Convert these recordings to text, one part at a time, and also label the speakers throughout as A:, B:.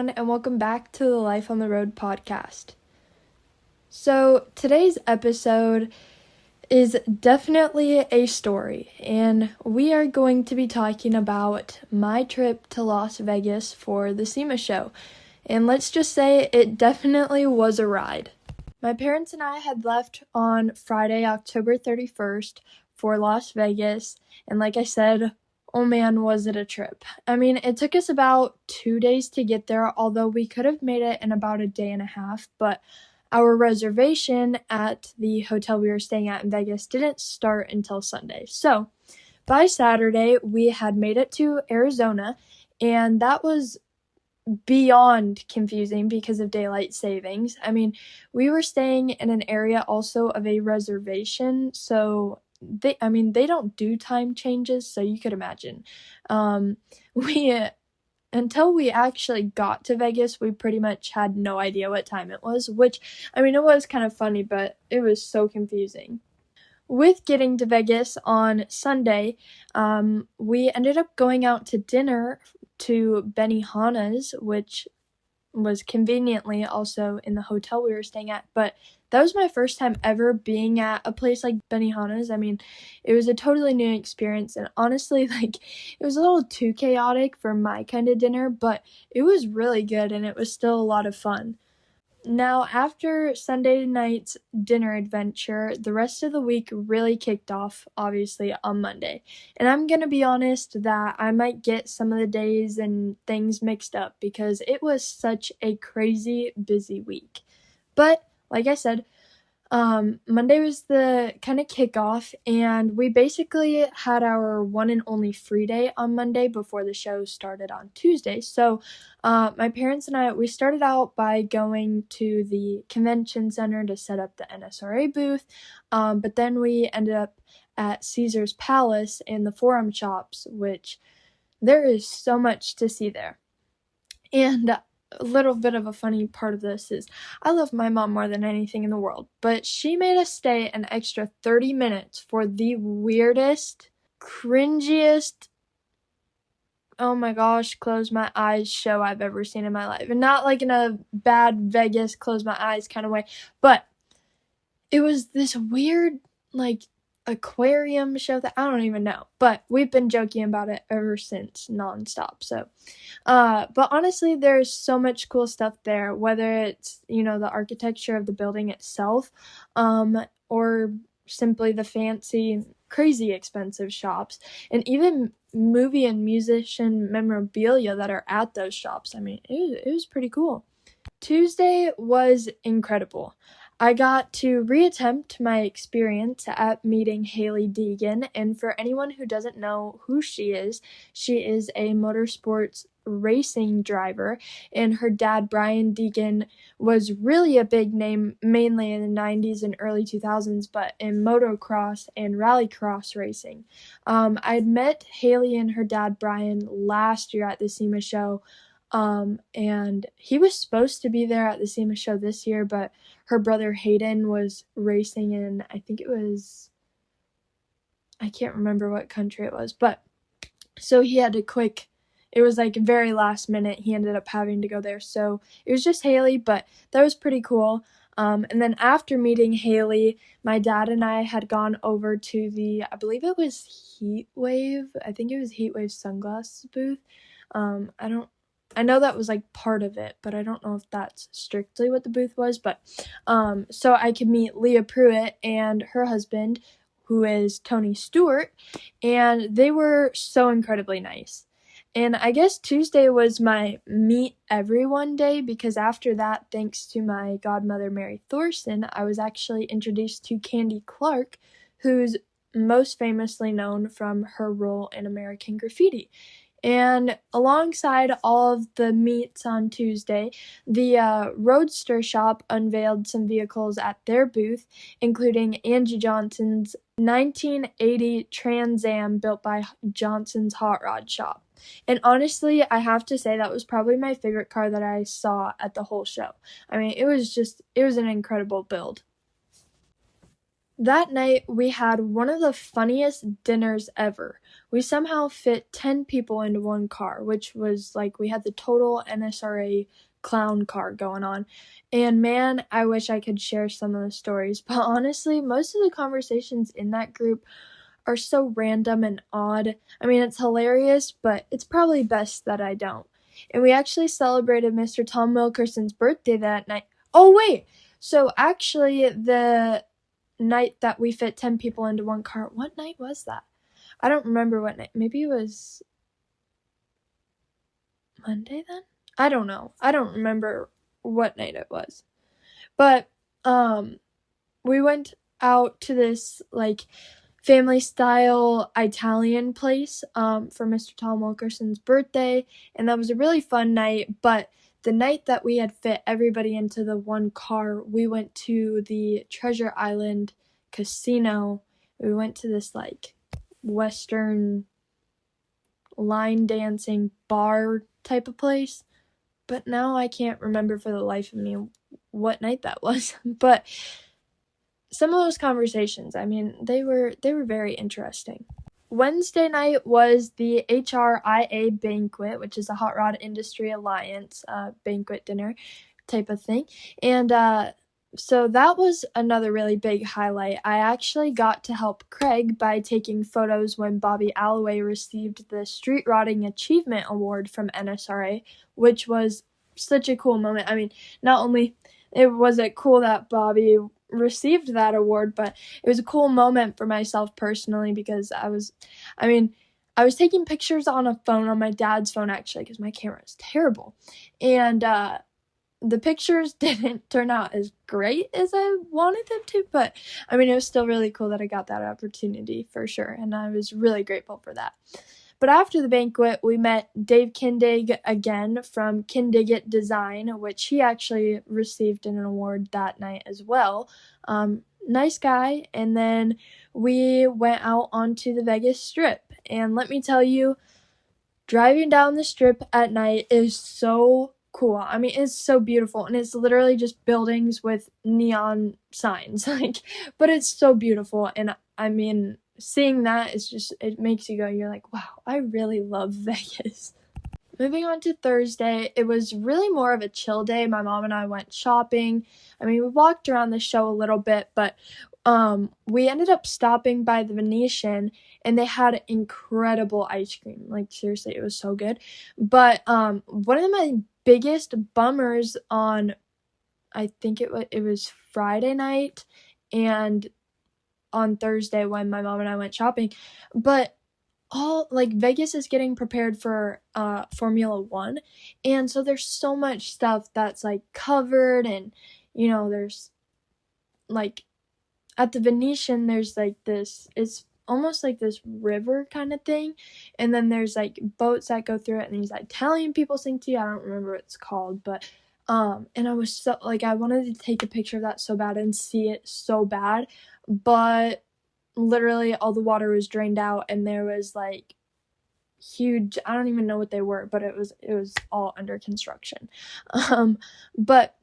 A: everyone, and welcome back to the Life on the Road podcast. So, today's episode is definitely a story, and we are going to be talking about my trip to Las Vegas for the SEMA show. And let's just say it definitely was a ride. My parents and I had left on Friday, October 31st for Las Vegas, and like I said, oh man, was it a trip. I mean, it took us about 2 days to get there, although we could have made it in about a day and a half, but our reservation at the hotel we were staying at in Vegas didn't start until Sunday. So, by Saturday, we had made it to Arizona, and that was beyond confusing because of daylight savings. I mean, we were staying in an area also of a reservation, so they don't do time changes, so you could imagine. We until we actually got to Vegas, we pretty much had no idea what time it was, which, I mean, it was kind of funny, but it was so confusing. With getting to Vegas on Sunday, we ended up going out to dinner to Benihana's, which was conveniently also in the hotel we were staying at, but that was my first time ever being at a place like Benihana's. I mean, it was a totally new experience, and honestly, it was a little too chaotic for my kind of dinner, but it was really good, and it was still a lot of fun. Now, after Sunday night's dinner adventure, the rest of the week really kicked off, obviously, on Monday. And I'm going to be honest that I might get some of the days and things mixed up because it was such a crazy busy week. But, like I said, Monday was the kind of kickoff, and we basically had our one and only free day on Monday before the show started on Tuesday. So, my parents and I, we started out by going to the convention center to set up the NSRA booth, but then we ended up at Caesar's Palace in the Forum Shops, which there is so much to see there. And a little bit of a funny part of this is I love my mom more than anything in the world, but she made us stay an extra 30 minutes for the weirdest, cringiest, oh my gosh, close my eyes show I've ever seen in my life. And not like in a bad Vegas close my eyes kind of way, but it was this weird, aquarium show that I don't even know, but we've been joking about it ever since nonstop. So, but honestly, there's so much cool stuff there, whether it's, the architecture of the building itself, or simply the fancy, crazy expensive shops, and even movie and musician memorabilia that are at those shops. I mean, it was pretty cool. Tuesday was incredible. I got to reattempt my experience at meeting Hailie Deegan, and for anyone who doesn't know who she is a motorsports racing driver, and her dad, Brian Deegan, was really a big name, mainly in the 90s and early 2000s, but in motocross and rallycross racing. I had met Hailie and her dad, Brian, last year at the SEMA show, and he was supposed to be there at the SEMA show this year, but her brother Hayden was racing in, I can't remember what country it was, but so he had to it was very last minute, he ended up having to go there, so it was just Hailie, but that was pretty cool. And then after meeting Hailie, my dad and I had gone over to the, I believe it was Heatwave sunglasses booth. I know that was part of it, but I don't know if that's strictly what the booth was, but so I could meet Leah Pruett and her husband, who is Tony Stewart, and they were so incredibly nice. And I guess Tuesday was my meet everyone day, because after that, thanks to my godmother Mary Thorson, I was actually introduced to Candy Clark, who's most famously known from her role in American Graffiti. And alongside all of the meets on Tuesday, the Roadster Shop unveiled some vehicles at their booth, including Angie Johnson's 1980 Trans Am built by Johnson's Hot Rod Shop. And honestly, I have to say that was probably my favorite car that I saw at the whole show. I mean, it was an incredible build. That night, we had one of the funniest dinners ever. We somehow fit 10 people into one car, which was like we had the total NSRA clown car going on. And man, I wish I could share some of the stories. But honestly, most of the conversations in that group are so random and odd. I mean, it's hilarious, but it's probably best that I don't. And we actually celebrated Mr. Tom Wilkerson's birthday that night. Oh, wait! So actually, the night that we fit 10 people into one car, what night was that? I don't remember what night. Maybe it was Monday then? I don't know. I don't remember what night it was. But, we went out to this, like, family-style Italian place, for Mr. Tom Wilkerson's birthday, and that was a really fun night, but the night that we had fit everybody into the one car, we went to the Treasure Island Casino. We went to this, like, Western line dancing bar type of place, but now I can't remember for the life of me what night that was, but some of those conversations, I mean, they were very interesting. Wednesday night was the HRIA banquet, which is a Hot Rod Industry Alliance banquet dinner type of thing. And so that was another really big highlight. I actually got to help Craig by taking photos when Bobby Alloway received the Street Rotting Achievement Award from NSRA, which was such a cool moment. I mean, not only was it cool that Bobby received that award, but it was a cool moment for myself personally because I was taking pictures on a phone, on my dad's phone actually, because my camera is terrible, and the pictures didn't turn out as great as I wanted them to, but I mean, it was still really cool that I got that opportunity for sure, and I was really grateful for that. But after the banquet, we met Dave Kindig again from Kindig Design, which he actually received an award that night as well. Nice guy. And then we went out onto the Vegas Strip. And let me tell you, driving down the Strip at night is so cool. I mean, it's so beautiful. And it's literally just buildings with neon signs. But it's so beautiful. And I mean, seeing that is just, it makes you go, you're like, wow, I really love Vegas. Moving on to Thursday, it was really more of a chill day. My mom and I went shopping. I mean, we walked around the show a little bit, but we ended up stopping by the Venetian, and they had incredible ice cream. Like, seriously, it was so good. But one of my biggest bummers on, I think it was Friday night, and on Thursday when my mom and I went shopping, but Vegas is getting prepared for Formula 1, and so there's so much stuff that's like covered, and there's like at the Venetian there's like this, it's almost like this river kind of thing, and then there's like boats that go through it, and these Italian people sing to you. I don't remember what it's called, but and I was so I wanted to take a picture of that so bad and see it so bad, but literally all the water was drained out, and there was like huge, I don't even know what they were, but it was all under construction. But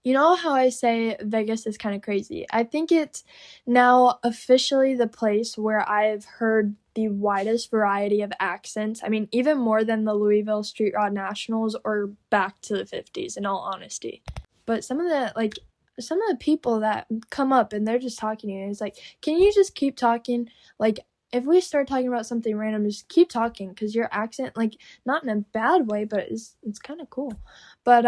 A: you know how I say Vegas is kind of crazy? I think it's now officially the place where I've heard the widest variety of accents. I mean, even more than the Louisville Street Rod Nationals or back to the 50s, in all honesty. But some of the people that come up and they're just talking to you, it's like, can you just keep talking? Like, if we start talking about something random, just keep talking, because your accent, like, not in a bad way, but it's kind of cool. But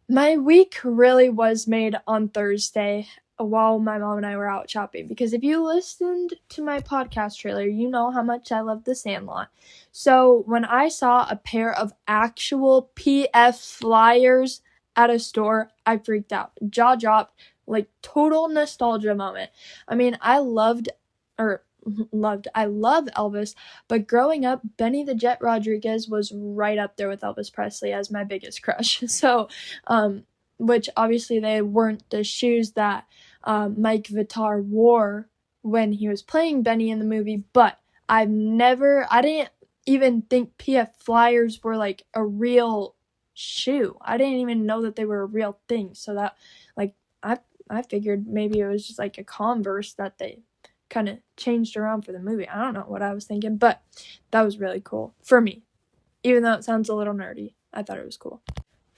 A: my week really was made on Thursday while my mom and I were out shopping, because if you listened to my podcast trailer, you know how much I love the Sandlot. So when I saw a pair of actual PF flyers at a store, I freaked out. Jaw dropped, like total nostalgia moment. I mean, I love Elvis, but growing up, Benny the Jet Rodriguez was right up there with Elvis Presley as my biggest crush. So, which obviously they weren't the shoes that Mike Vitar wore when he was playing Benny in the movie, but I didn't even think PF Flyers were like a real shoe. I didn't even know that they were a real thing. So that, like, I figured maybe it was just like a Converse that they kind of changed around for the movie. I don't know what I was thinking, but that was really cool for me. Even though it sounds a little nerdy, I thought it was cool.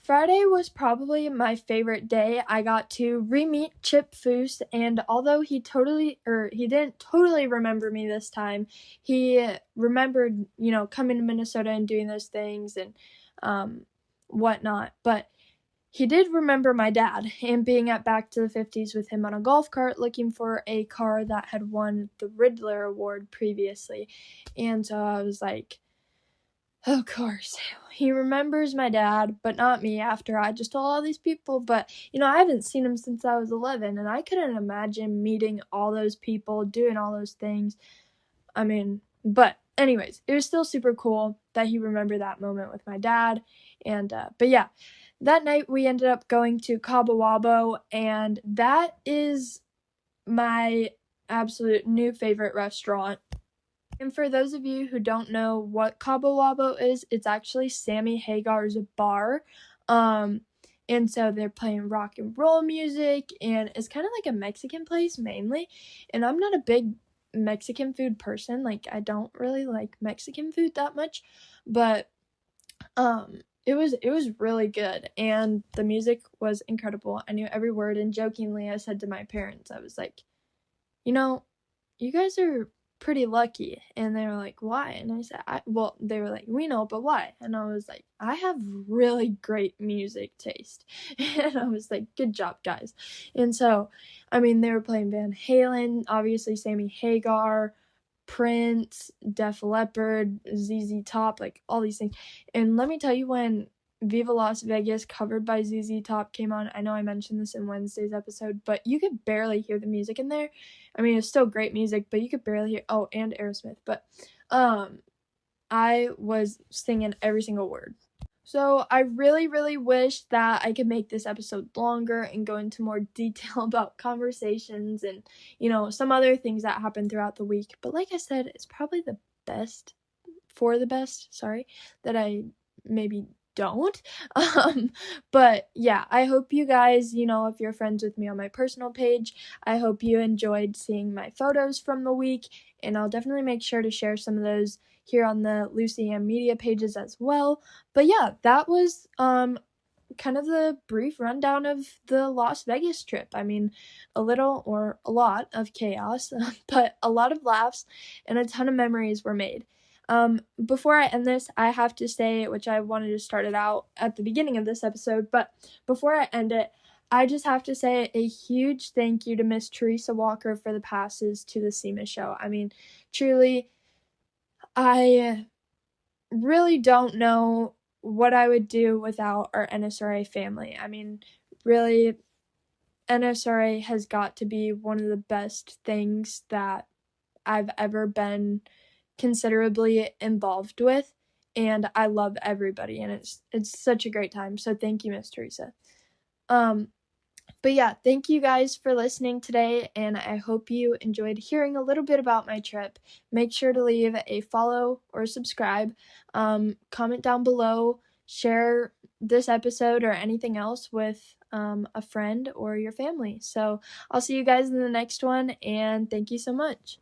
A: Friday was probably my favorite day. I got to re-meet Chip Foose, and although he didn't totally remember me this time, he remembered, coming to Minnesota and doing those things and whatnot. But he did remember my dad and being at Back to the 50s with him on a golf cart looking for a car that had won the Riddler Award previously. And so I was like, of course, he remembers my dad, but not me after I just told all these people. But, I haven't seen him since I was 11, and I couldn't imagine meeting all those people, doing all those things. But anyways, it was still super cool that he remembered that moment with my dad. And, but yeah, that night we ended up going to Cabo Wabo, and that is my absolute new favorite restaurant. And for those of you who don't know what Cabo Wabo is, it's actually Sammy Hagar's bar. And so they're playing rock and roll music, and it's kind of like a Mexican place mainly. And I'm not a big Mexican food person. Like, I don't really like Mexican food that much, but it was really good, and the music was incredible. I knew every word, and jokingly I said to my parents, I was like, you guys are pretty lucky. And they were like, why? And I said, they were like, we know, but why? And I was like, I have really great music taste. And I was like, good job, guys. And so, they were playing Van Halen, obviously Sammy Hagar, Prince, Def Leppard, ZZ Top, like all these things. And let me tell you, when Viva Las Vegas, covered by ZZ Top, came on, I know I mentioned this in Wednesday's episode, but you could barely hear the music in there. It's still great music, but you could barely hear, and Aerosmith, but I was singing every single word. So I really, really wish that I could make this episode longer and go into more detail about conversations and, some other things that happened throughout the week. But like I said, it's probably the best that I maybe don't. But yeah, I hope you guys, if you're friends with me on my personal page, I hope you enjoyed seeing my photos from the week, and I'll definitely make sure to share some of those here on the Lucy Ann Media pages as well. But yeah, that was kind of the brief rundown of the Las Vegas trip. A little or a lot of chaos, but a lot of laughs and a ton of memories were made. Before I end this, I have to say, which I wanted to start it out at the beginning of this episode, but before I end it, I just have to say a huge thank you to Miss Teresa Walker for the passes to the SEMA show. Truly, I really don't know what I would do without our NSRA family. Really, NSRA has got to be one of the best things that I've ever been considerably involved with, and I love everybody, and it's such a great time. So thank you, Miss Teresa. But yeah, thank you guys for listening today, and I hope you enjoyed hearing a little bit about my trip. Make sure to leave a follow or subscribe, comment down below, share this episode or anything else with a friend or your family. So I'll see you guys in the next one, and thank you so much.